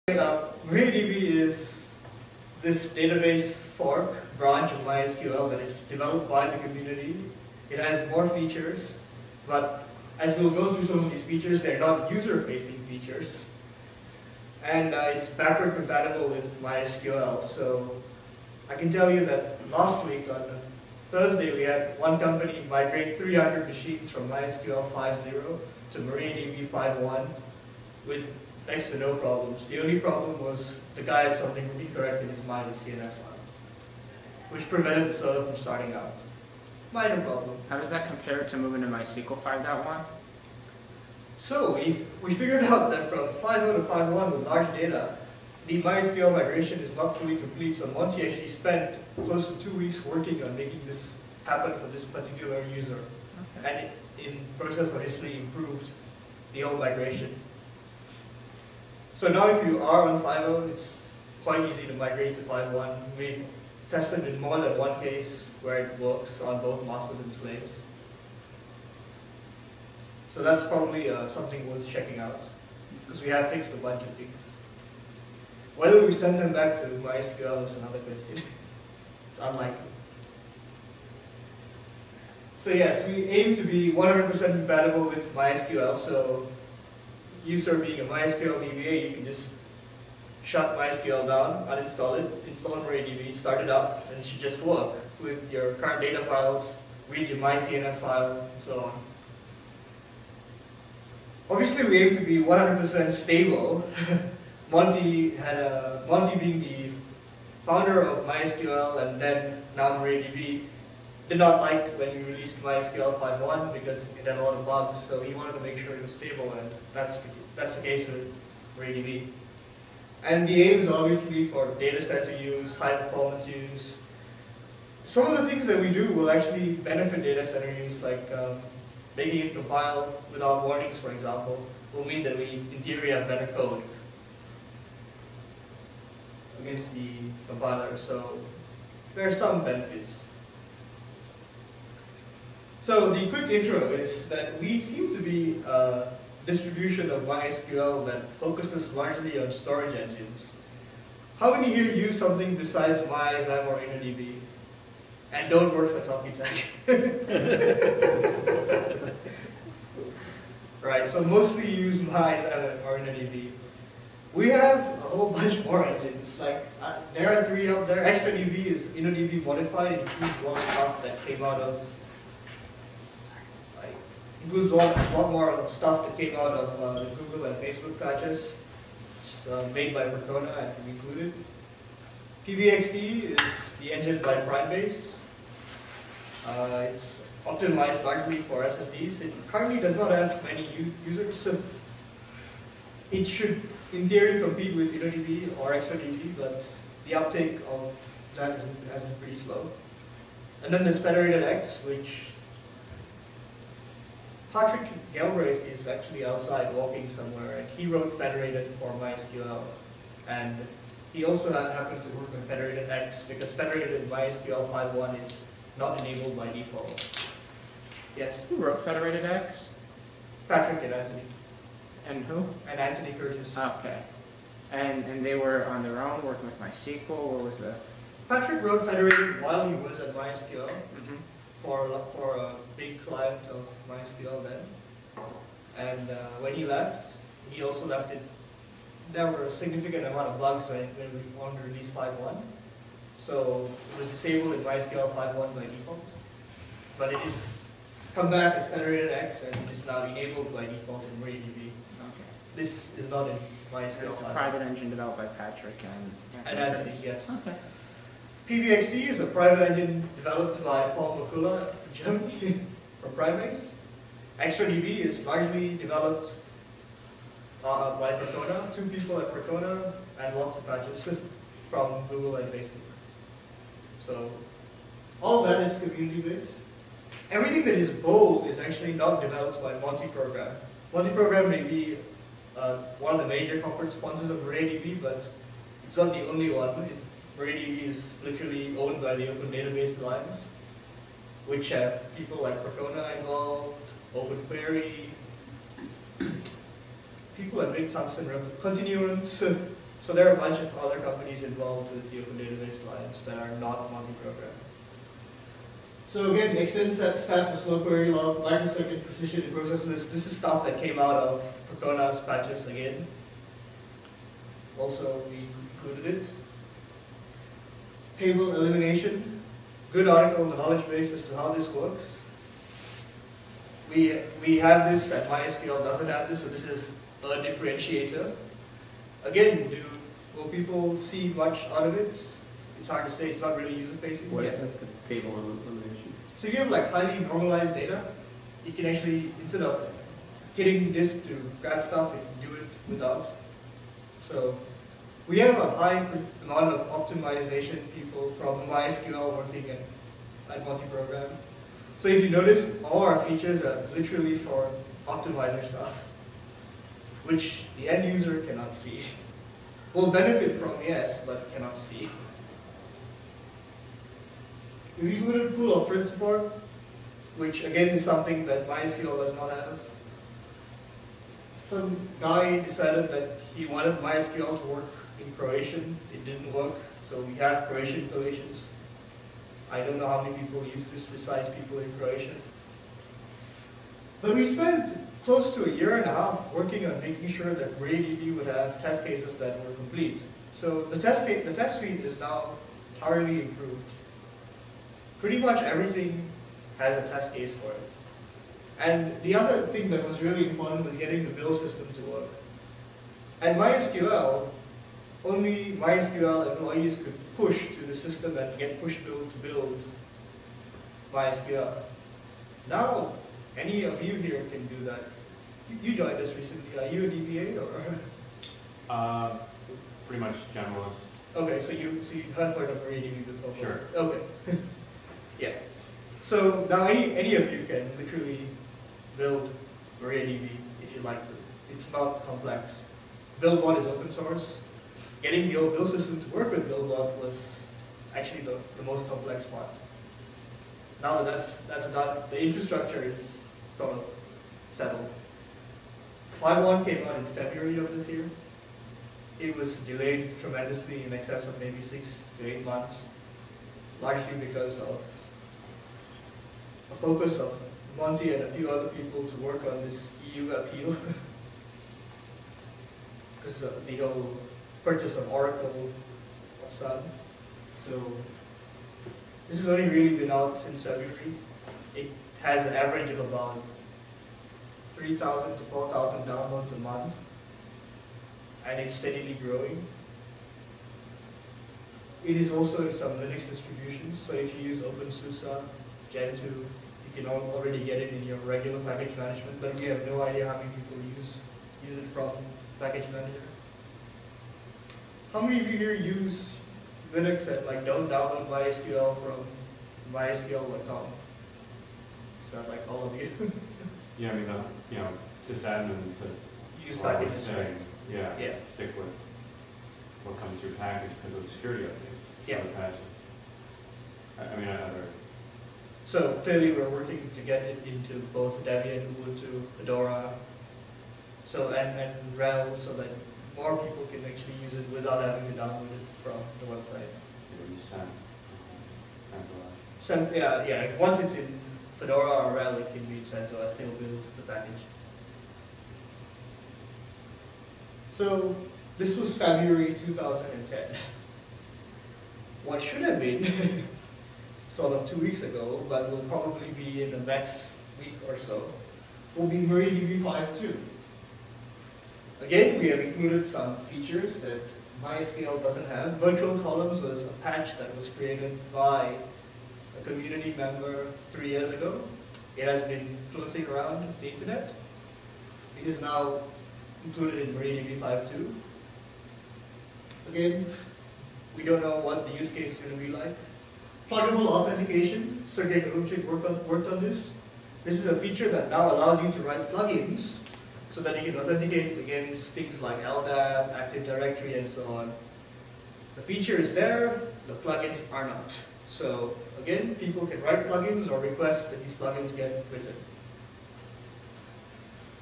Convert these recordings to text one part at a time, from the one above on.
MariaDB is this database fork branch of MySQL that is developed by the community. It has more features, but as we'll go through some of these features, they're not user-facing features. And it's backward compatible with MySQL. So I can tell you that last week on Thursday, we had one company migrate 300 machines from MySQL 5.0 to MariaDB 5.1 with next to no problems. The only problem was the guy had something incorrect in his MyDB file, which prevented the server from starting up. Minor problem. How does that compare to moving to MySQL 5.1? So we figured out that from 5.0 to 5.1 with large data, the MySQL migration is not fully complete. So Monty actually spent close to 2 weeks working on making this happen for this particular user. Okay. And in process obviously improved the whole migration. So now if you are on 5.0, it's quite easy to migrate to 5.1. We've tested in more than one case where it works on both masters and slaves. So that's probably something worth checking out, because we have fixed a bunch of things. Whether we send them back to MySQL is another question. It's unlikely. So yes, we aim to be 100% compatible with MySQL. So user being a MySQL DBA, you can just shut MySQL down, uninstall it, install MariaDB, start it up, and it should just work with your current data files, reads your myCNF file, and so on. Obviously, we aim to be 100% stable. Monty being the founder of MySQL and then now MariaDB, did not like when we released MySQL 5.1 because it had a lot of bugs, so he wanted to make sure it was stable, and that's the case with MariaDB. And the aim is obviously for data center use, high performance use. Some of the things that we do will actually benefit data center use, like making it compile without warnings, for example, will mean that we, in theory, have better code against the compiler. So there are some benefits. So the quick intro is that we seem to be a distribution of MySQL that focuses largely on storage engines. How many here use something besides MyZam or InnoDB and don't work for Talkie-Tech? Right, so mostly use MyZam or InnoDB. We have a whole bunch more engines. Like there are 3 up there. ExtraDB is InnoDB modified. It includes a lot of stuff that came out of. Includes a lot more stuff that came out of the Google and Facebook patches. It's made by Percona and included. PBXD is the engine by Primebase. It's optimized largely for SSDs. It currently does not have many users, so it should, in theory, compete with InnoDB or ExtraDB, but the uptake of that has been pretty slow. And then there's Federated X, which Patrick Galbraith is actually outside walking somewhere, and he wrote Federated for MySQL. And he also happened to work on Federated X because Federated in MySQL 5.1 is not enabled by default. Yes? Who wrote Federated X? Patrick and Anthony. And who? And Anthony Curtis. Okay. And they were on their own working with MySQL? What was the... Patrick wrote Federated while he was at MySQL. For a big client of MySQL then. And when he left, he also left it. There were a significant amount of bugs when we wanted to release 5.1. So it was disabled in MySQL 5.1 by default. But it is come back as Federated X, and it is now enabled by default in MariaDB. Okay. This is not in MySQL 5.1. It's a private engine developed by Patrick and Anthony, yes. Okay. PBXD is a private engine developed by Paul Makula in Germany from Primebase. ExtraDB is largely developed by Percona, 2 people at Percona, and lots of patches from Google and Facebook. So all that is community-based. Everything that is bold is actually not developed by Monty Program. Monty Program may be one of the major corporate sponsors of MariaDB, but it's not the only one. MariaDB is literally owned by the Open Database Alliance, which have people like Percona involved, OpenQuery, people at Big Thompson, Continuant, So there are a bunch of other companies involved with the Open Database Alliance that are not Monty program. So again, extend stats for slow query log, microsecond precision in process list. This is stuff that came out of Percona's patches again. Also, we included it. Table elimination. Good article on the knowledge base as to how this works. We have this, and MySQL doesn't have this, so this is a differentiator. Again, will people see much out of it? It's hard to say, it's not really user-facing. What is it, the table elimination? So you have like highly normalized data. You can actually, instead of hitting disk to grab stuff, you can do it without. So we have a high amount of optimization people from MySQL working at Monty program. So if you notice, all our features are literally for optimizer stuff, which the end user cannot see. Will benefit from, yes, but cannot see. We included pool of thread support, which again is something that MySQL does not have. Some guy decided that he wanted MySQL to work in Croatian. It didn't work, so we have Croatian collations. I don't know how many people use this besides people in Croatia. But we spent close to a year and a half working on making sure that MariaDB would have test cases that were complete. So the test suite is now thoroughly improved. Pretty much everything has a test case for it. And the other thing that was really important was getting the build system to work. At MySQL, only MySQL employees could push to the system and get push build to build MySQL. Now, any of you here can do that. You joined us recently. Are you a DBA or? Pretty much generalist. Okay, so you have heard of MariaDB before? Sure. Okay. Yeah. So now any of you can literally build MariaDB if you like to. It's not complex. BuildBot is open source. Getting the old build system to work with BuildBot was actually the most complex part. Now that that's done, the infrastructure is sort of settled. 5.1 came out in February of this year. It was delayed tremendously in excess of maybe 6 to 8 months, largely because of a focus of Monty and a few other people to work on this EU appeal. Because the whole purchase of Oracle of Sun. So this has only really been out since February. It has an average of about 3,000 to 4,000 downloads a month, and it's steadily growing. It is also in some Linux distributions, so if you use OpenSUSE, Gentoo, you can already get it in your regular package management, but we have no idea how many people use it from package manager. How many of you here use Linux and like don't download MySQL from mysql.com? Is that like all of you? Yeah, I mean, sysadmins Use are always packages, saying, right? Yeah. stick with what comes through package because of the security updates. Yeah. The patches. I mean, other. So clearly we're working to get it into both Debian, Ubuntu, Fedora, so and RHEL, so that more people can actually use it without having to download it from the website. You send Yeah. Once it's in Fedora or RHEL, it can be sent to us. They'll build the package. So this was February 2010. What should have been sort of 2 weeks ago, but will probably be in the next week or so, will be MariaDB 5.2. Again, we have included some features that MySQL doesn't have. Virtual columns was a patch that was created by a community member 3 years ago. It has been floating around the internet. It is now included in MariaDB 5.2. Again, we don't know what the use case is going to be like. Pluggable authentication. Sergey Gorumchik worked on this. This is a feature that now allows you to write plugins so that you can authenticate against things like LDAP, Active Directory, and so on. The feature is there, the plugins are not. So again, people can write plugins or request that these plugins get written.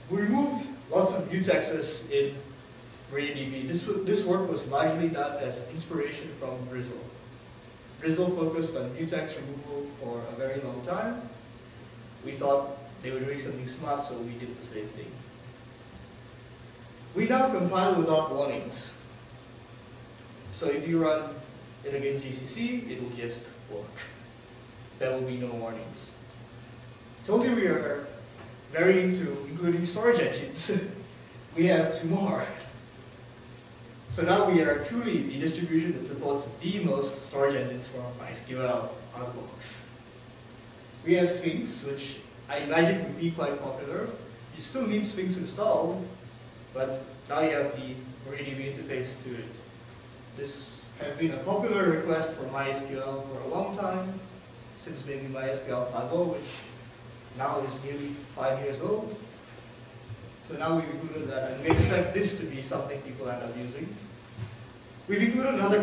We removed lots of mutexes in MariaDB. This work was largely done as inspiration from Drizzle. Drizzle focused on mutex removal for a very long time. We thought they were doing something smart, so we did the same thing. We now compile without warnings. So if you run it against GCC, it will just work. There will be no warnings. Told you we are very into including storage engines. We have 2 more. So now we are truly the distribution that supports the most storage engines for MySQL out of the box. We have Sphinx, which I imagine would be quite popular. You still need Sphinx installed, but now you have the MariaDB interface to it. This has been a popular request for MySQL for a long time, since maybe MySQL 5.0, which now is nearly 5 years old. So now we've included that, and we expect this to be something people end up using. We've included another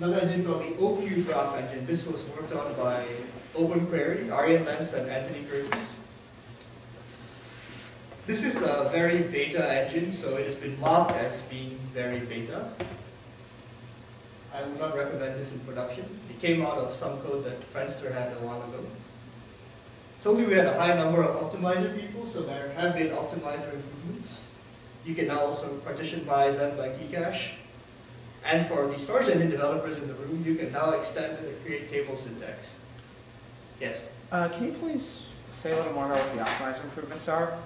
engine called the OQ graph engine. This was worked on by OpenQuery, Aryan Lenz, and Anthony Curtis. This is a very beta engine, so it has been marked as being very beta. I would not recommend this in production. It came out of some code that Friendster had a while ago. Told you we had a high number of optimizer people, so there have been optimizer improvements. You can now also partition by Zen by key cache. And for the storage engine developers in the room, you can now extend and create table syntax. Yes? Can you please say a little more about what the optimizer improvements are?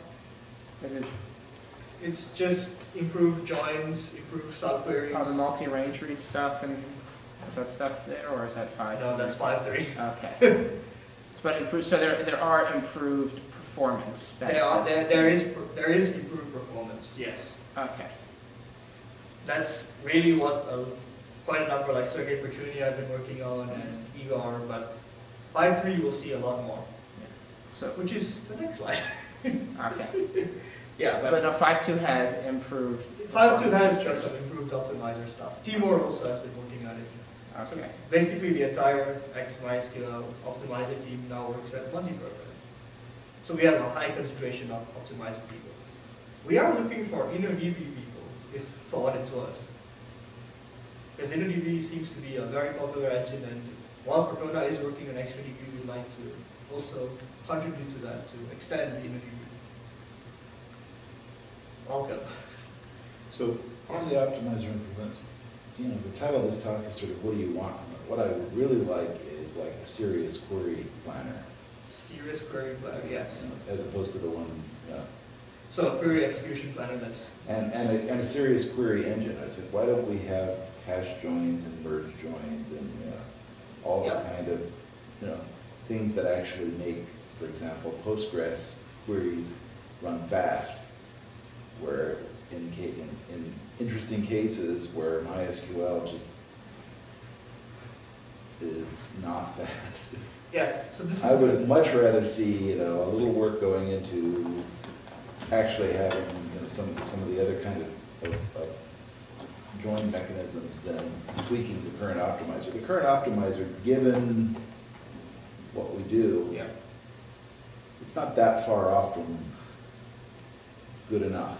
It's just improved joins, improved subqueries. The multi-range read stuff, and is that stuff there, or is that 5? No, that's 5.3. Okay. But improved, so there are improved performance. There is improved performance, yes. Okay. That's really what quite a number like Sergey Petrunia have been working on, and Igor, but 5.3 will see a lot more. Yeah. So, which is the next slide. Okay. Yeah, but no, 5.2 has improved. 5.2 has got some improved optimizer stuff. Timur also has been working on it. Okay. So basically, the entire MySQL optimizer team now works at Monty program. So we have a high concentration of optimizer people. We are looking for InnoDB people, if for what it's worth. Because InnoDB seems to be a very popular engine, and while Protona is working on XDB, we'd like to also contribute to that, to extend InnoDB. Welcome. So on the optimizer improvements, you know, the title of this talk is sort of what do you want from it? What I would really like is like a serious query planner. Serious query planner, yes. You know, as opposed to the one, so a query execution planner that's... And a serious query engine. I said, why don't we have hash joins and merge joins and all the kind of, things that actually make, for example, Postgres queries run fast, where in interesting cases where MySQL just is not fast. Yes, so this is... I would much rather see, a little work going into actually having some of the other kind of join mechanisms than tweaking the current optimizer. The current optimizer, given what we do, it's not that far off from good enough.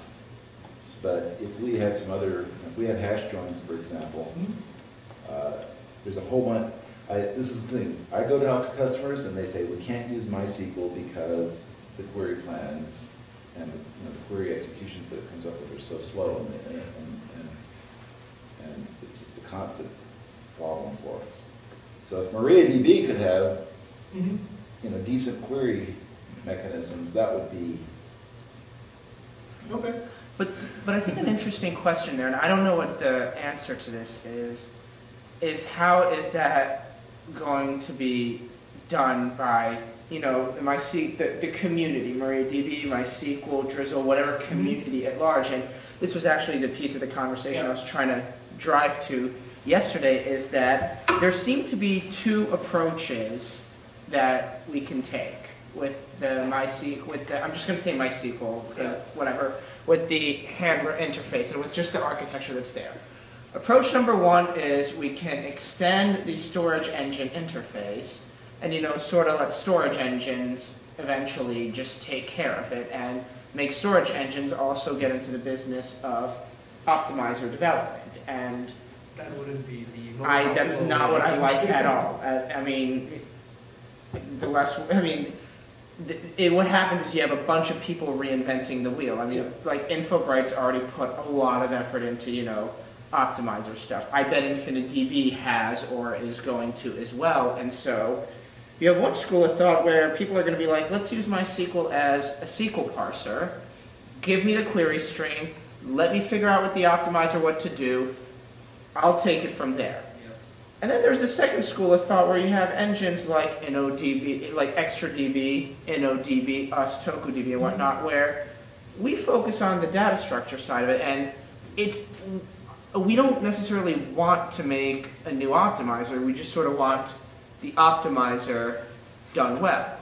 But if we had if we had hash joins, for example, there's a whole bunch. This is the thing. I go to help customers, and they say we can't use MySQL because the query plans and the query executions that it comes up with are so slow, and it's just a constant problem for us. So if MariaDB could have decent query mechanisms, that would be okay. But I think an interesting question there, and I don't know what the answer to this is how is that going to be done by the community, MariaDB, MySQL, Drizzle, whatever community at large. And this was actually the piece of the conversation I was trying to drive to yesterday, is that there seem to be 2 approaches that we can take with the MySQL, I'm just going to say MySQL, whatever, with the handler interface and with just the architecture that's there. Approach number 1 is we can extend the storage engine interface and sort of let storage engines eventually just take care of it, and make storage engines also get into the business of optimizer development. And That wouldn't be the most that's optimal not way. what I like at all. I mean, what happens is you have a bunch of people reinventing the wheel. I mean, Yeah. like InfoBright's already put a lot of effort into, optimizer stuff. I bet InfinityDB has or is going to as well. And so you have one school of thought where people are going to be like, let's use MySQL as a SQL parser. Give me the query stream. Let me figure out with the optimizer what to do. I'll take it from there. And then there's the second school of thought where you have engines like InnoDB, like ExtraDB, InnoDB, TokuDB, and whatnot, where we focus on the data structure side of it, and we don't necessarily want to make a new optimizer. We just sort of want the optimizer done well.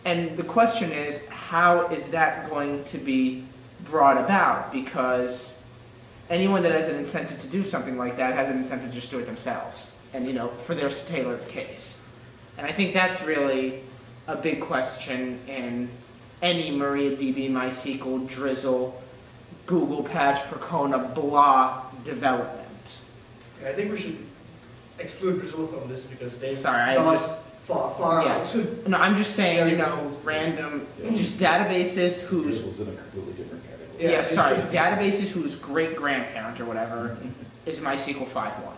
And the question is, how is that going to be brought about? Because anyone that has an incentive to do something like that has an incentive to just do it themselves, and for their tailored case. And I think that's really a big question in any MariaDB, MySQL, Drizzle, Google Patch, Percona, blah development. I think we should exclude Drizzle from this because they've Sorry, gone far yeah. out. No, I'm just saying, random, just databases whose... Drizzle's in a completely different category. Yeah, sorry, databases whose great-grandparent or whatever is MySQL 5.1.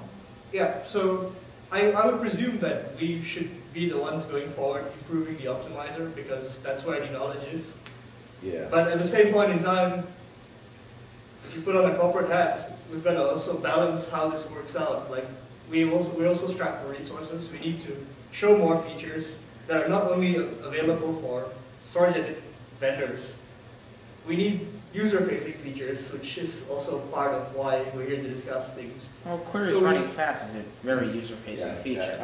Yeah, so I would presume that we should be the ones going forward improving the optimizer because that's where the knowledge is. Yeah. But at the same point in time, if you put on a corporate hat, we've got to also balance how this works out. Like we're also strapped for resources. We need to show more features that are not only available for storage vendors. We need user-facing features, which is also part of why we're here to discuss things. Well, queries running fast is a very user-facing feature.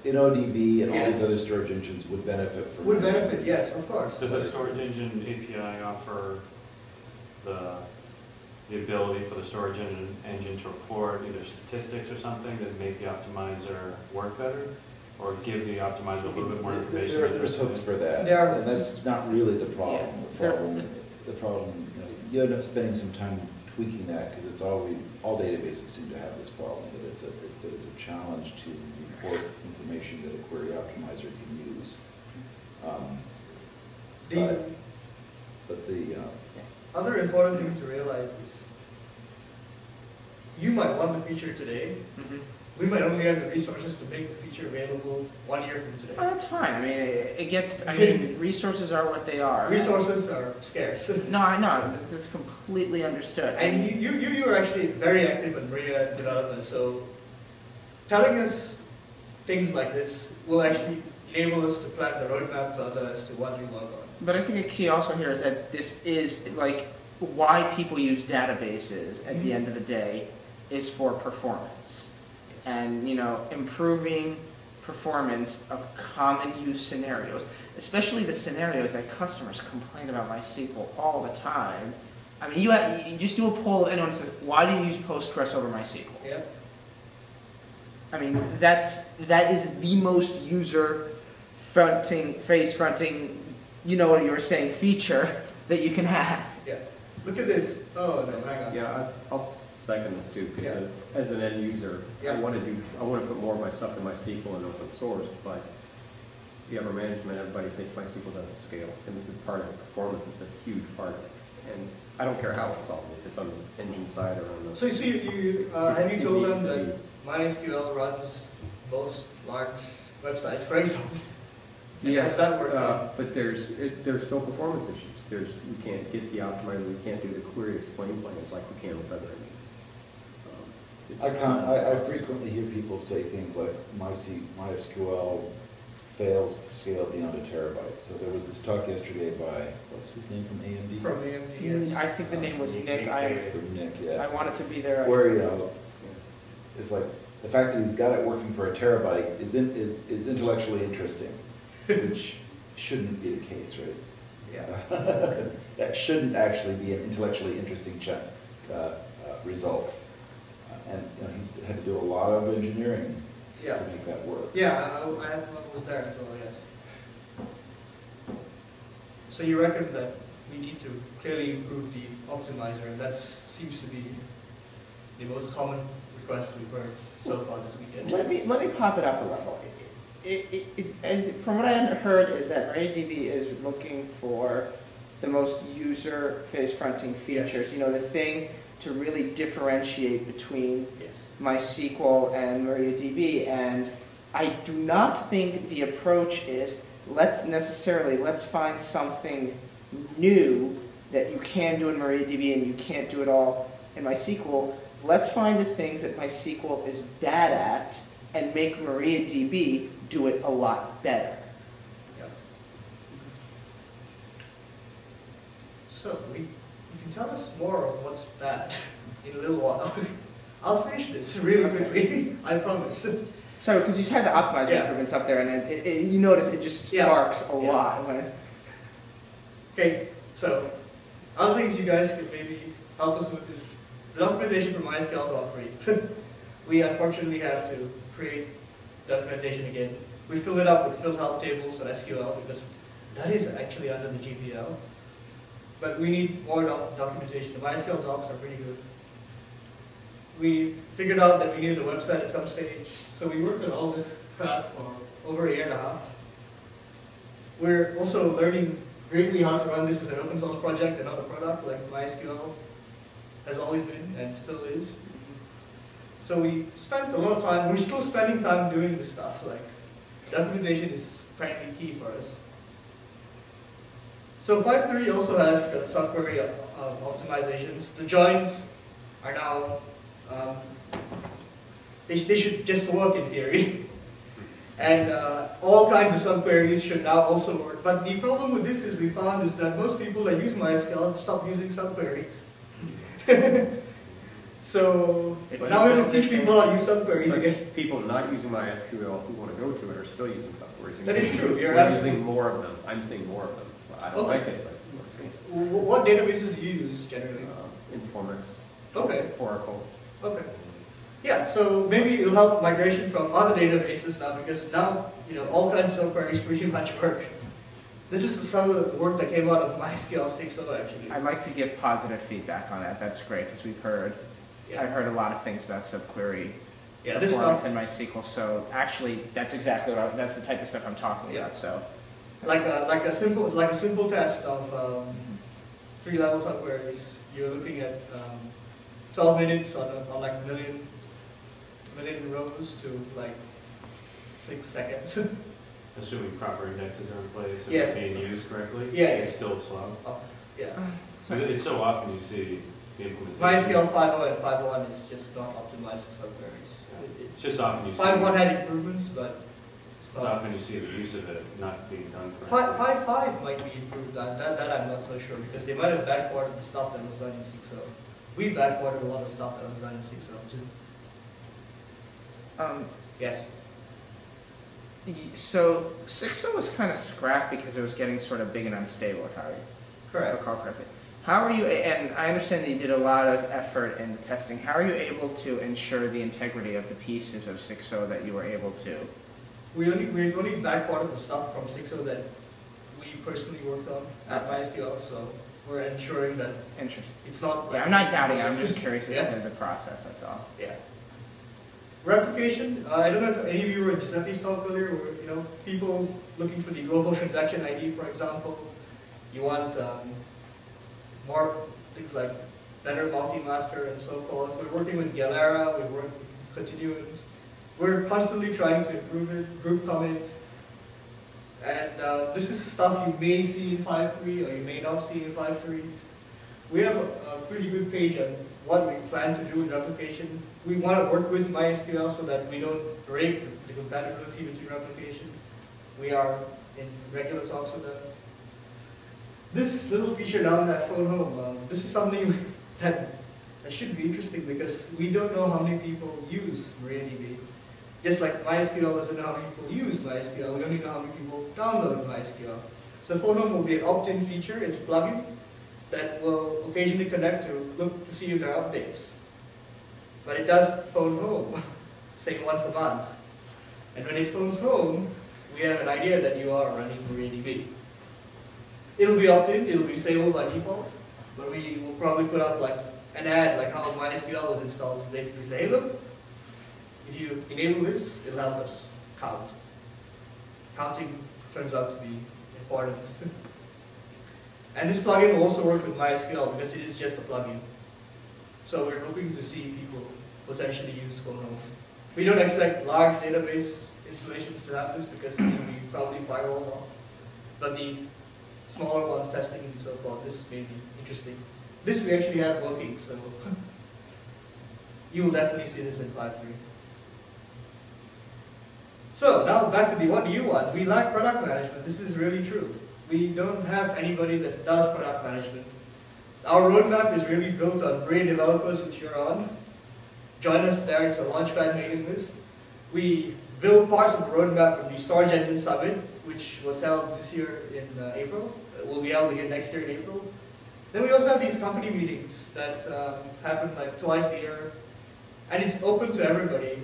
InnoDB and all these other storage engines would benefit from Would benefit, yes, of course. Does the storage engine API offer the ability for the storage engine to report either statistics or something that make the optimizer work better? Or give the optimizer a little bit more information? There's hooks for that, There are and that's not really the problem. Yeah. The problem, you end up spending some time tweaking that because it's all databases seem to have this problem that it's a challenge to report information that a query optimizer can use. But the other important thing to realize is you might want the feature today. We might only have the resources to make the feature available 1 year from today. Well, that's fine. I mean, resources are what they are. Resources are scarce. No, I know. That's completely understood. And you were actually very active in Maria development, so telling us things like this will actually enable us to plan the roadmap further as to what we work on. But I think a key also here is that this is, like, why people use databases at the end of the day is for performance. And, improving performance of common use scenarios, especially the scenarios that customers complain about MySQL all the time. I mean, you just do a poll of anyone says, why do you use Postgres over MySQL? Yeah. I mean, that is the most face-fronting, you know what you were saying, feature that you can have. Yeah. Look at this. Oh, no, hang on. Yeah, I'll second this too, because as an end user, I want to put more of my stuff in MySQL and open source, but the upper management, everybody thinks MySQL doesn't scale, and this is part of it. Performance is a huge part of it, and I don't care how it's solved, if it's on the engine side or on the... So have you told them that MySQL runs most large websites, for example? Yes, that worked out? but there's still performance issues. We can't get the optimizer, we can't do the query explain plans like we can with other engines. I frequently hear people say things like MySQL fails to scale beyond a terabyte. So there was this talk yesterday by, what's his name from AMD? From AMD, yes. I think the name was Nick. From Nick, yeah. I want it to be there. Where, it's like, the fact that he's got it working for a terabyte is intellectually interesting, which shouldn't be the case, right? Yeah. That shouldn't actually be an intellectually interesting result. And he's had to do a lot of engineering to make that work. Yeah, I was there as well, yes. So you reckon that we need to clearly improve the optimizer, and that seems to be the most common request we've heard so far this weekend. Let me pop it up a level. From what I heard is that MariaDB is looking for the most user-face fronting features. Yes. You know, the thing to really differentiate between Yes. MySQL and MariaDB. And I do not think the approach is let's find something new that you can do in MariaDB and you can't do it all in MySQL. Let's find the things that MySQL is bad at and make MariaDB do it a lot better. Yeah. So, you can tell us more of what's bad in a little while. I'll finish this really quickly, I promise. Sorry, because you had the optimizer Yeah. improvements up there, and you notice it just sparks a lot. When Okay, so other things you guys could maybe help us with is the documentation for MySQL is all free. We unfortunately have to create documentation again. We fill it up with fill help tables and SQL because that is actually under the GPL. But we need more documentation. The MySQL docs are pretty good. We figured out that we needed a website at some stage, so we worked on all this crap for over a year and a half. We're also learning greatly how to run this as an open source project and not a product like MySQL has always been and still is. So we spent a lot of time, we're still spending time doing this stuff, like documentation is apparently key for us. So 5.3 also has subquery optimizations. The joins are now, they should just work in theory. And all kinds of subqueries should now also work. But the problem with this is we found is that most people that use MySQL stop using subqueries. So now we have to teach people how to use subqueries again. People not using MySQL who want to go to it are still using subqueries. That is true. You're We're using more of them. I'm seeing more of them. I don't like it, but I'm seeing it. What databases do you use generally? Informix. Okay. Oracle. Okay. Yeah, so maybe it'll help migration from other databases now because now, all kinds of subqueries pretty much work. This is some of the work that came out of MySQL 6.0 actually. I'd like to give positive feedback on that. That's great because I've heard a lot of things about subquery this performance stuff in MySQL. So actually, that's exactly that's the type of stuff I'm talking about. So, like a simple test of 3-level subqueries, you're looking at 12 minutes on like a million rows to like 6 seconds. Assuming proper indexes are in place and Yes. being used correctly, Yeah, it's still slow. Yeah. So it's so often you see the implementation. MySQL 5.0 and 5.1 is just not optimized for subqueries. It's just often you see. 5.1 had improvements, but It's often you see the use of it not being done correctly. 5.5 might be improved. That I'm not so sure because they might have backported the stuff that was done in 6.0. We backported a lot of stuff that was done in 6.0 too. Yes. So 6.0 was kind of scrapped because it was getting sort of big and unstable, if I Correct. recall correctly. How are you, and I understand that you did a lot of effort in the testing, how are you able to ensure the integrity of the pieces of 6.0 that you were able to? We only backported the stuff from 6.0 that we personally worked on at MySQL, so we're ensuring that Interesting. it's not. Yeah, I'm not doubting it, I'm just curious as Yeah. to the process, that's all. Yeah. Replication, I don't know if any of you were in Giuseppe's talk earlier, where, people looking for the global transaction ID, for example. You want more things like better multi-master and so forth. We're working with Galera, we work with Continuant. We're constantly trying to improve it, group comment. And this is stuff you may see in 5.3 or you may not see in 5.3. We have a pretty good page on what we plan to do in replication. We want to work with MySQL so that we don't break the compatibility between replication. We are in regular talks with them. This little feature down at Phone Home, this is something that should be interesting because we don't know how many people use MariaDB. Just like MySQL doesn't know how many people use MySQL, we only know how many people download MySQL. So Phone Home will be an opt-in feature, it's a plugin that will occasionally connect to look to see if there are updates. But it does phone home, say once a month. And when it phones home, we have an idea that you are running MariaDB. It'll be opt-in, it'll be disabled by default, but we will probably put up like an ad like how MySQL was installed to basically say, hey look, if you enable this, it'll help us count. Counting turns out to be important. And this plugin will also work with MySQL because it is just a plugin. So we're hoping to see people potentially use Colin. We don't expect large database installations to have this because it will be probably firewalled off. But the smaller ones, testing and so forth, this may be interesting. This we actually have working, so you will definitely see this in 5.3. So now back to the what do you want? We lack product management. This is really true. We don't have anybody that does product management. Our roadmap is really built on Maria developers, which you're on. Join us there, it's a Launchpad mailing list. We build parts of the roadmap from the Storage Engine Summit, which was held this year in April. It will be held again next year in April. Then we also have these company meetings that happen like twice a year. And it's open to everybody.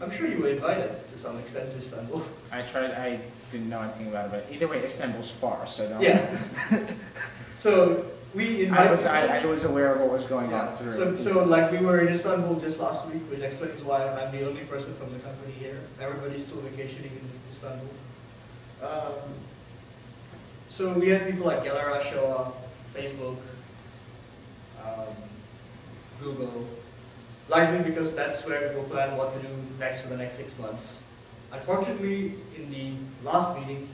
I'm sure you were invited to some extent to Istanbul. I didn't know anything about it, but either way, Istanbul's far, so don't. Yeah. So we invite. I was aware of what was going on through. So like we were in Istanbul just last week, which explains why I'm the only person from the company here. Everybody's still vacationing in Istanbul. So we had people like Galera show up, Facebook, Google. Largely because that's where we will plan what to do next for the next 6 months. Unfortunately, in the last meeting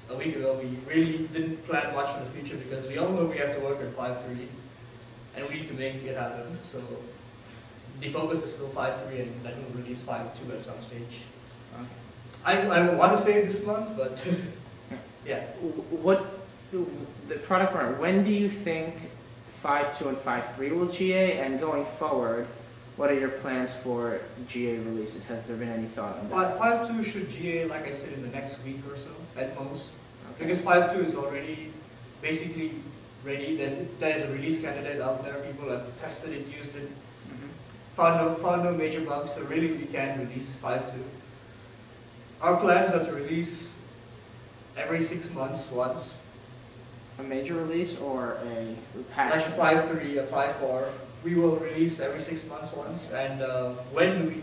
a week ago, we really didn't plan much for the future because we all know we have to work at 5.3 and we need to make it happen. So the focus is still 5.3 and then we'll release 5.2 at some stage. I want to say this month, but yeah. What the product owner, when do you think 5.2 and 5.3 will GA, and going forward, what are your plans for GA releases? Has there been any thought on that? 5.2 should GA, like I said, in the next week or so, at most. Okay. Because 5.2 is already basically ready. There's a release candidate out there. People have tested it, used it, found no major bugs, so really we can release 5.2. Our plans are to release every 6 months once. A major release or a patch? Like a 5.3, a 5.4. We will release every 6 months once, and when do we,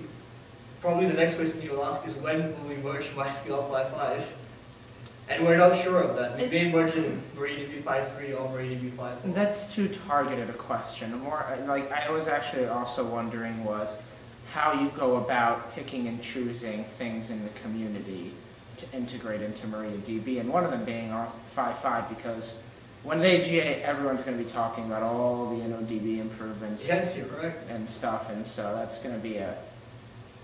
probably the next question you will ask is when will we merge MySQL 5.5? And we're not sure of that. We may merge it with MariaDB 5.3 or MariaDB 5.4. That's too targeted a question. More like I was actually also wondering was how you go about picking and choosing things in the community to integrate into MariaDB, and one of them being 5.5 because when they GA, everyone's going to be talking about all the InnoDB improvements. Yes, you're correct. And stuff, and so that's going to be a...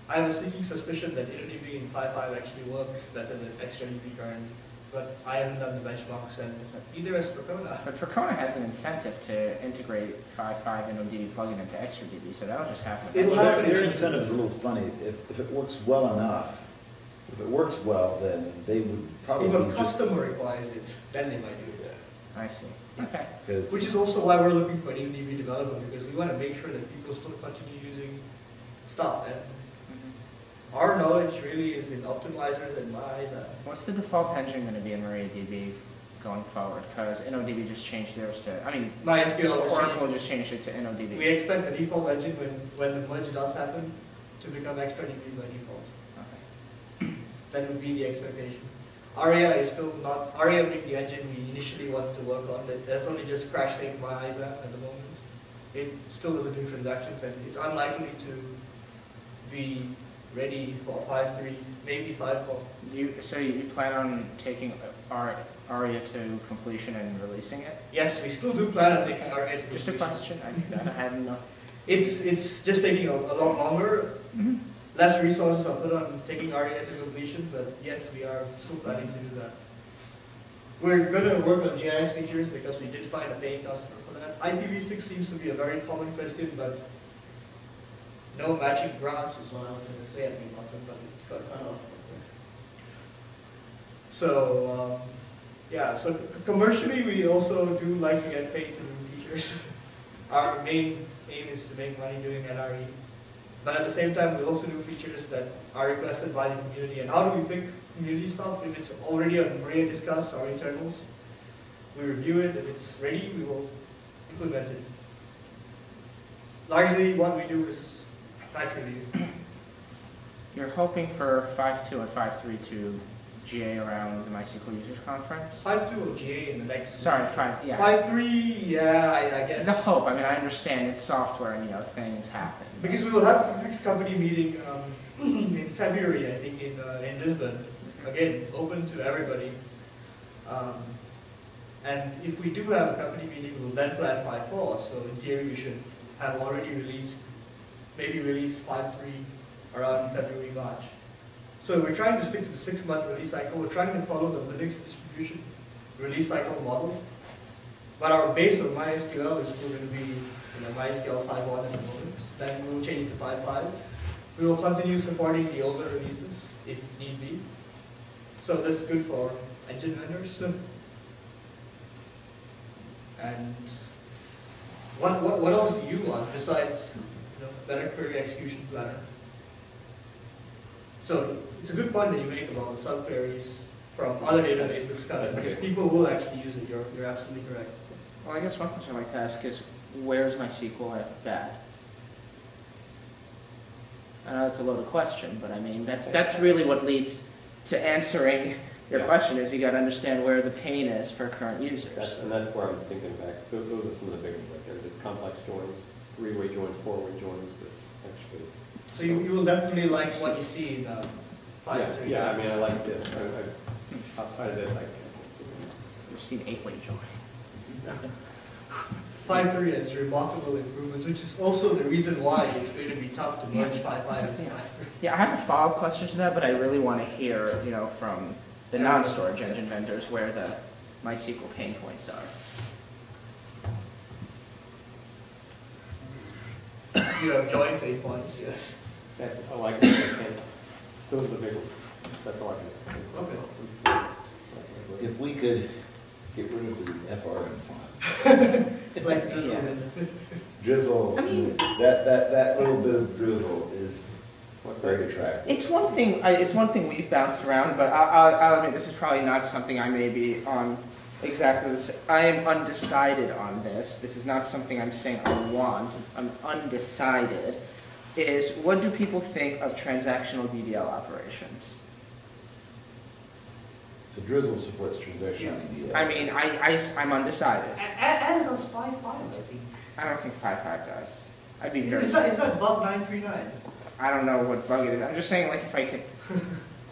I have a sneaking suspicion that InnoDB in 5.5 actually works better than XtraDB currently, but I haven't done the benchmarks, and neither has Percona. But Percona has an incentive to integrate 5.5 InnoDB plugin into XtraDB, so that'll just happen. It'll happen. Their incentive is a little funny. If it works well enough, if it works well, then they would probably if a customer requires it, then they might do it. I see. Okay. Which is also why we're looking for InnoDB development, because we want to make sure that people still continue using stuff. And our knowledge really is in optimizers and MIs. What's the default engine going to be in MariaDB going forward? Because InnoDB just changed theirs to, I mean, MySQL Oracle just changed it to InnoDB. We expect the default engine when the merge does happen to become XtraDB by default. Okay. That would be the expectation. ARIA is still not, ARIA being the engine we initially wanted to work on, that's only just crash safe by ISA at the moment. It still doesn't do transactions and it's unlikely to be ready for 5.3, maybe 5.4. So you plan on taking ARIA to completion and releasing it? Yes, we still do plan on taking ARIA to completion. Just a question, I hadn't know. It's just taking a lot longer. Less resources are put on taking ARIA to completion, but yes, we are still planning to do that. We're going to work on GIS features because we did find a paying customer for that. IPv6 seems to be a very common question, but no matching branch is what I was going to say at the bottom, but it's got cut off. So, yeah, so commercially we also do like to get paid to do features. Our main aim is to make money doing NRE. But at the same time, we also do features that are requested by the community. And how do we pick community stuff? If it's already on Maria Discuss or internals, we review it. If it's ready, we will implement it. Largely, what we do is patch review. You're hoping for 5.2 and 5.3 to GA around the MySQL Users Conference? 5.2 will GA in the next. Sorry, 5, yeah. 5.3, yeah, I guess. The hope, I mean, I understand it's software and, you know, things happen. Because we will have the next company meeting in February, I think, in Lisbon. Again, open to everybody. And if we do have a company meeting, we'll then plan 5.4. So in theory, we should have already released, maybe release 5.3 around February, March. So we're trying to stick to the 6-month release cycle. We're trying to follow the Linux distribution release cycle model. But our base of MySQL is still going to be MySQL 5.1 at the moment. Then we'll change it to 5.5. We will continue supporting the older releases if need be. So this is good for engine vendors. And what else do you want besides better query execution planner? So it's a good point that you make about the subqueries from other databases coming, because people will actually use it. You're absolutely correct. Well, I guess one question I'd like to ask is, where's MySQL bad? I know it's a loaded question, but I mean, that's really what leads to answering your question, is you got to understand where the pain is for current users. That's where I'm thinking back. Those are some of the big ones right there. The complex joins, 3-way joins, 4-way joins that actually... So you will definitely like what you see in 5.3. Yeah, I mean, I like this. Outside of this, I can't. We've seen 8-way join. 5.3 has remarkable improvements, which is also the reason why it's going to be tough to merge 5.5 into 5.3. Yeah, I have a follow-up question to that, but I really want to hear, from the non-storage engine vendors where the MySQL pain points are. You have joint pain points, yes. I like it. Those are the big ones. That's all I can. Okay. If we could get rid of the FRM files. Like drizzle. Yeah. Drizzle, I mean- that little bit of drizzle is very attractive. It's one thing we've bounced around, but I'll admit this is probably not something I may be on exactly the same. I am undecided on this. This is not something I'm saying I want. I'm undecided. Is what do people think of transactional DDL operations? So Drizzle supports transactional DDL. I mean, I'm undecided. As does 5.5, I think. I don't think 5.5 does. I'd be very. Is that bug 939? I don't know what bug it is. I'm just saying, like, if I could,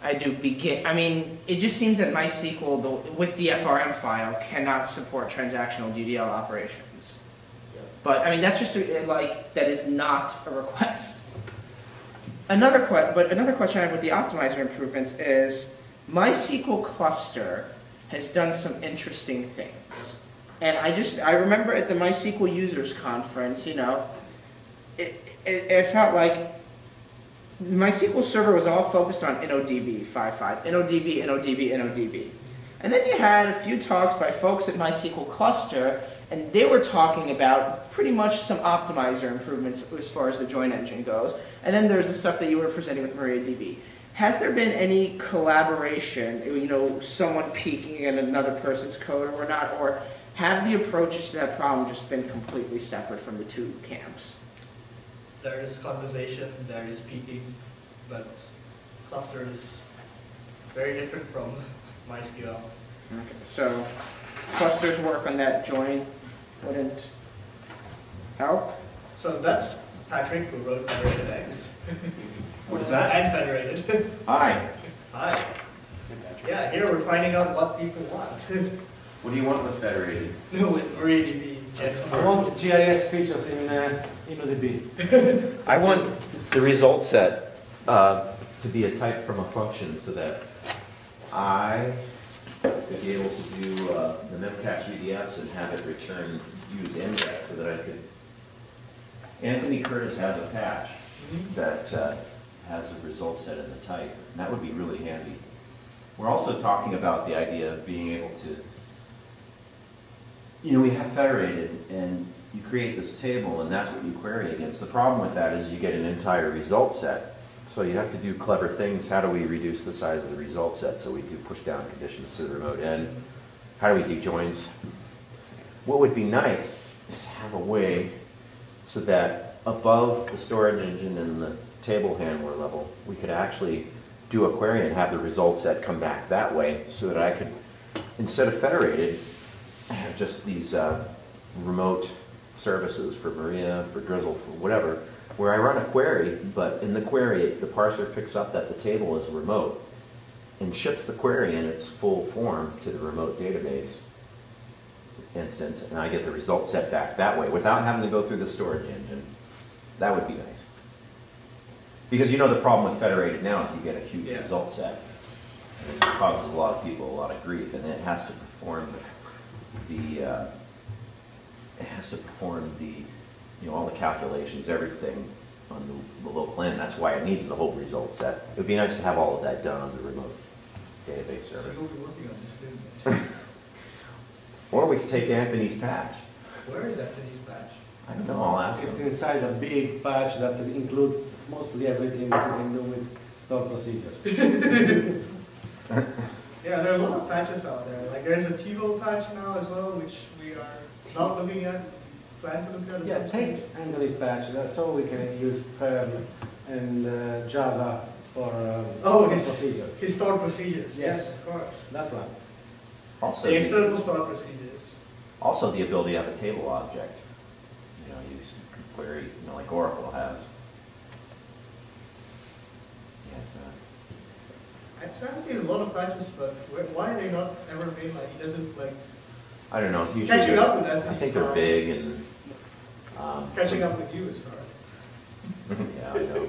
I do begin. I mean, it just seems that MySQL, with the FRM file, cannot support transactional DDL operations. Yeah. But I mean, that's just that is not a request. Another question I have with the optimizer improvements is MySQL cluster has done some interesting things, and I remember at the MySQL users conference, it felt like MySQL server was all focused on InnoDB 5.5, InnoDB, InnoDB, InnoDB. And then you had a few talks by folks at MySQL cluster, and they were talking about pretty much some optimizer improvements as far as the join engine goes. And then there's the stuff that you were presenting with MariaDB. Has there been any collaboration, someone peeking in another person's code or not, or have the approaches to that problem just been completely separate from the two camps? There is conversation, there is peeking, but cluster is very different from MySQL. Okay, so clusters work on that join wouldn't help? So that's Patrick, who wrote Federated X. What is that? And Federated. Hi. Hi. Yeah, here we're finding out what people want. What do you want with Federated? No, with MariaDB. I want GIS features in InnoDB. I want the result set to be a type from a function so that I could be able to do the memcache UDFs and have it return use index so that I could. Anthony Curtis has a patch that has a result set as a type, and that would be really handy. We're also talking about the idea of being able to, we have federated, and you create this table, and that's what you query against. The problem with that is you get an entire result set. So you have to do clever things. How do we reduce the size of the result set so we do push down conditions to the remote end? how do we do joins? What would be nice is to have a way so that above the storage engine and the table handler level, we could actually do a query and have the result set come back that way, so that I could, instead of federated, have just these remote services for Maria, for Drizzle, for whatever, where I run a query, but in the query, the parser picks up that the table is remote and ships the query in its full form to the remote database instance, and I get the result set back that way without having to go through the storage engine. That would be nice. Because you know the problem with federated now is you get a huge result set. And it causes a lot of people a lot of grief, and it has to perform all the calculations, everything on the local end. That's why it needs the whole result set. It would be nice to have all of that done on the remote database server. So you'll be working on this soon. Or we could take Anthony's patch. Where is Anthony's patch? I don't know, I'll ask It's him. inside a big patch that includes mostly everything that you can do with store procedures. Yeah, there are a lot of patches out there. Like there's a TiVo patch now as well, which we are not looking at. Plan to look at. Yeah, take Anthony's patch, so we can use Perl and Java for procedures. His stored procedures. Yes. Of course. That one. Also, The external stored procedures. also the ability to have a table object. You know, you can query, like Oracle has. Yes. I think there's a lot of patches, but why are they not ever made? Like it doesn't like I don't know. Usually catching up with that. I think they're big and. Catching up with you is hard. Yeah, I know.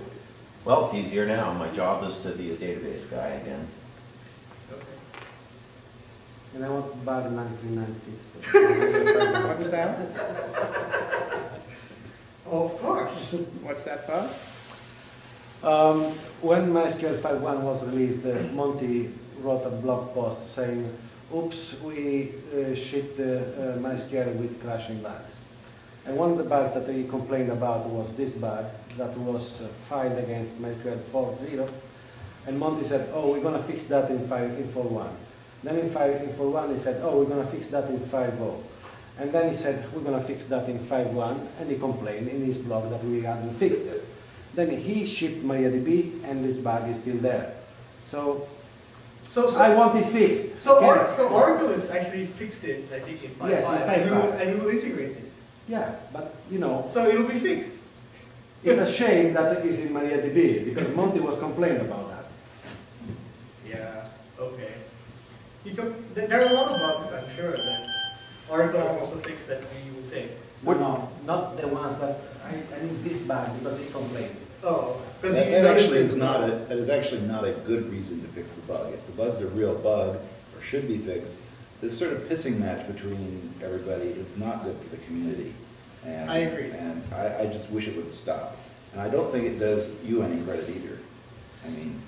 Well, it's easier now. My job is to be a database guy again. Okay. And I want bug 939 fixed. What's that? Oh, of course. What's that bug? When MySQL 5.1 was released, Monty wrote a blog post saying, oops, we shipped MySQL with crashing bugs. And one of the bugs that he complained about was this bug that was filed against MySQL 4.0. And Monty said, oh, we're going to fix that in 4.1. Then in 4.1 he said, oh, we're going to fix that in 5.0. And then he said, we're going to fix that in 5.1. And he complained in his blog that we hadn't fixed it. Then he shipped MariaDB and this bug is still there. So I want it fixed. So Oracle has actually fixed it, I think, in 5.5. Yes, in 5.5. And we will integrate it. Yeah, but you know. So it'll be fixed. It's a shame that it is in MariaDB because Monty was complaining about that. Yeah, okay. There are a lot of bugs, I'm sure, that Oracle has also fixed that we will take. No, not the ones that I need this bug because he complained. Oh, because That actually is that is actually not a good reason to fix the bug. If the bug's a real bug or should be fixed, this sort of pissing match between everybody is not good for the community. And, I agree. And I just wish it would stop. And I don't think it does you any credit either. I mean,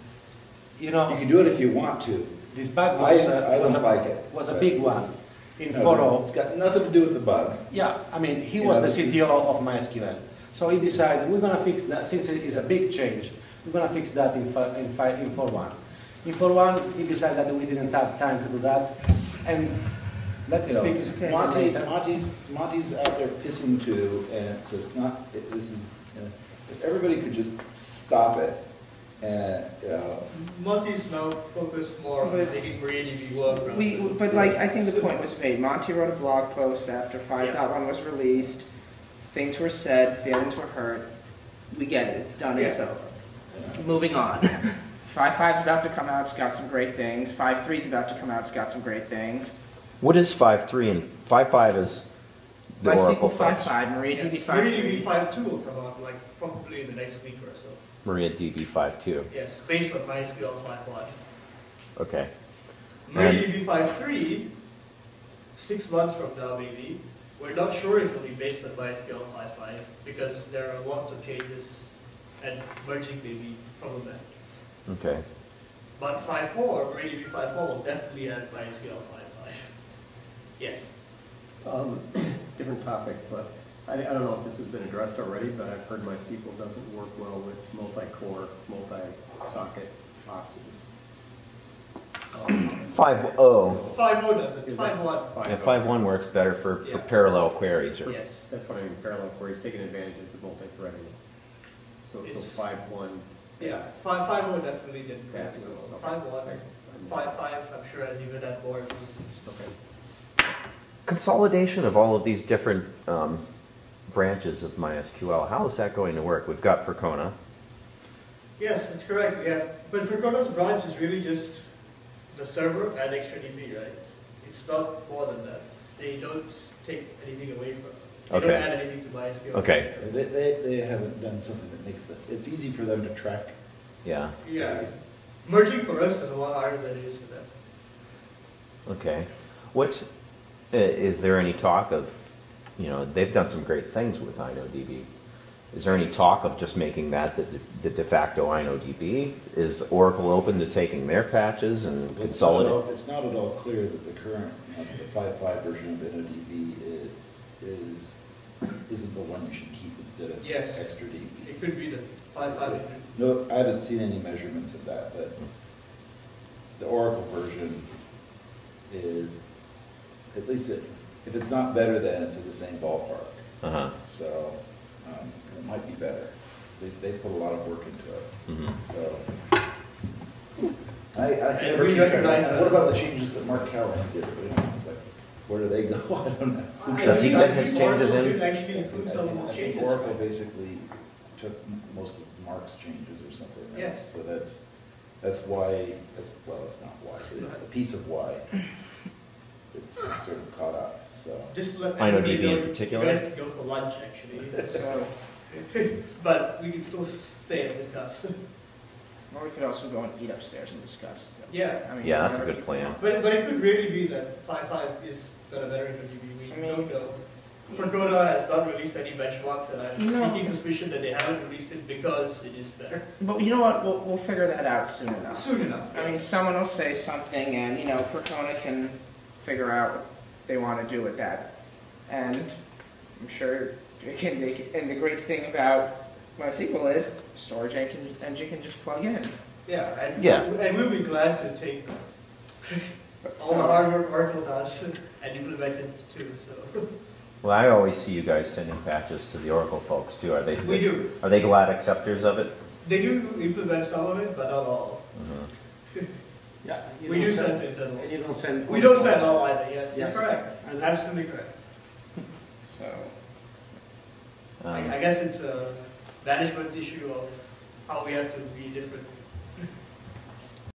You know, you can do it if you want to. this bug I don't like it. was a big one in No, 4.0. it's got nothing to do with the bug. Yeah, I mean, he You was know, the this CTO of MySQL. So he decided, we're going to fix that, since it is a big change, we're going to fix that in 4.1. In 4.1, he decided that we didn't have time to do that, and let's fix it later. Monty's out there pissing too, and it's just not, if everybody could just stop it, and, Monty's now focused more on making MariaDB work. But like, I think the point was made. Monty wrote a blog post after 5.1 was released. Things were said, feelings were hurt. We get it. It's done. It's over. Moving on. 5.5's about to come out. It's got some great things. 5.3's about to come out. It's got some great things. What is 5.3 and 5.5 is the Oracle MySQL folks? 5.5, MariaDB Yes, 5.3. MariaDB 5.2 will come out like probably in the next week or so. MariaDB 5.2. Yes, based on MySQL 5.1. Okay. MariaDB 5.3, 6 months from now maybe. We're not sure if it'll be based on MySQL 5.5 because there are lots of changes and merging may be problematic. Okay. But 5.4, MariaDB 5.4 will definitely add MySQL 5.5. Yes. Different topic, but I don't know if this has been addressed already, but I've heard MySQL doesn't work well with multi-core, multi-socket boxes. 5.0. 5.0 doesn't, 5.1. Yeah, 5.1 works better for Yeah. parallel queries. Or, Yes. That's what I mean, parallel queries, taking advantage of the multi-threading. So It's- 5.1. Yeah, 5.0 definitely didn't Yeah, work, so, so okay. 5.1, 5.5, I'm sure has even had more improvements. Okay. consolidation of all of these different branches of MySQL, how is that going to work? We've got Percona. Yes, that's correct. We have, but Percona's branch is really just the server and XtraDB, right? It's not more than that. They don't take anything away from it. They Okay. don't add anything to MySQL. Okay. They haven't done something that makes it's easy for them to track. Yeah. Yeah. Merging for us is a lot harder than it is for them. Okay. What is there any talk of? You know, they've done some great things with InnoDB. Is there any talk of just making that the de facto InnoDB? Is Oracle open to taking their patches and consolidating? It's not at all clear that the current, the 5.5 version of InnoDB isn't the one you should keep instead of Yes. XtraDB. It could be the 5.5. No, I haven't seen any measurements of that, but the Oracle version is, at least if it's not better than, it's in the same ballpark. Uh-huh. So it might be better. They put a lot of work into it. Mm-hmm. So I can And never we keep track. recognize that What as about well. the changes that Mark Callahan did? It's like, where do they go? I don't know. Does he I get his think changes Oracle in? didn't actually include some of those I think changes. Oracle right? basically took most of Mark's changes or something. Right? Yes. So that's why, well, it's not why, but it's a piece of why it's sort of caught up, so. Just let InnoDB everybody know in particular? You guys can go for lunch, actually. So, but we can still stay and discuss. Or we could also go and eat upstairs and discuss. Yeah. I mean, Yeah, that's a whatever good you plan. want. But it could really be that 5.5 is got a better InnoDB. We I mean- don't know. Percona has not released any benchmarks, and I'm No. seeking suspicion that they haven't released it because it is better. But you know what? We'll figure that out soon enough. Soon enough. I mean, yes. someone will say something, and you know, Percona can figure out what they want to do with that. And I'm sure they can. And the great thing about MySQL is storage engine can just plug in. Yeah, and, Yeah. and we'll be glad to take But all the hard work Oracle does and implement it too. So Well, I always see you guys sending patches to the Oracle folks too. Are they? we do. Are they glad acceptors of it? They do implement some of it, but not all. Mm-hmm. Yeah. We do send to internal. And you don't send. We don't send all either. Yes, you're Yes. correct. I know. Absolutely correct. So I guess it's a management issue of how we have to be different.